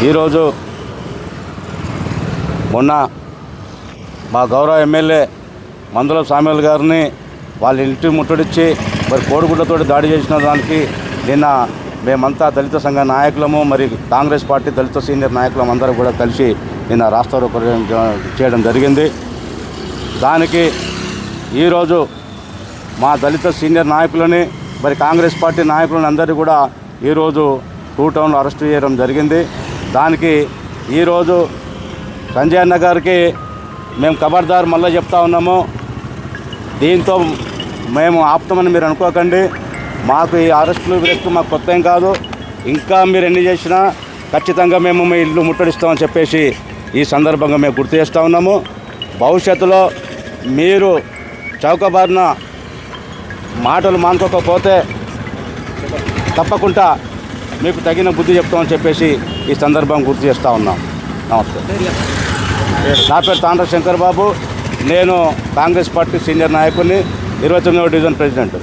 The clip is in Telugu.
ఈరోజు మొన్న మా గౌరవ ఎమ్మెల్యే మందుల సామ్యుల్ గారిని వాళ్ళ ఇంటి ముట్టడిచ్చి మరి కోడిగుడ్లతో దాడి చేసిన దానికి నిన్న మేమంతా దళిత సంఘ నాయకులము మరి కాంగ్రెస్ పార్టీ దళిత సీనియర్ నాయకులం అందరూ కూడా కలిసి నిన్న రాస్తారోకో చేయడం జరిగింది. దానికి ఈరోజు మా దళిత సీనియర్ నాయకులని మరి కాంగ్రెస్ పార్టీ నాయకులను అందరూ కూడా ఈరోజు 2 టౌన్లో అరెస్ట్ చేయడం జరిగింది. దానికి ఈరోజు సంజయ్ అన్న గారికి మేము ఖబర్దార్ మళ్ళీ చెప్తా ఉన్నాము. దీంతో మేము ఆపుతామని మీరు అనుకోకండి. మాకు ఈ అరెస్టులు విరెస్టు మాకు కొత్త ఏం కాదు. ఇంకా మీరు ఎన్ని చేసినా ఖచ్చితంగా మేము మీ ఇల్లు ముట్టడిస్తామని చెప్పేసి ఈ సందర్భంగా మేము గుర్తు చేస్తూ ఉన్నాము. భవిష్యత్తులో మీరు చౌకబారిన మాటలు మానుకోకపోతే తప్పకుండా మీకు తగిన బుద్ధి చెప్తామని చెప్పేసి ఈ సందర్భం గుర్తు చేస్తూ ఉన్నాం. నమస్తే. నా పేరు తాండ్ర శంకర్ బాబు. నేను కాంగ్రెస్ పార్టీ సీనియర్ నాయకుడిని, 29వ డివిజన్ ప్రెసిడెంట్.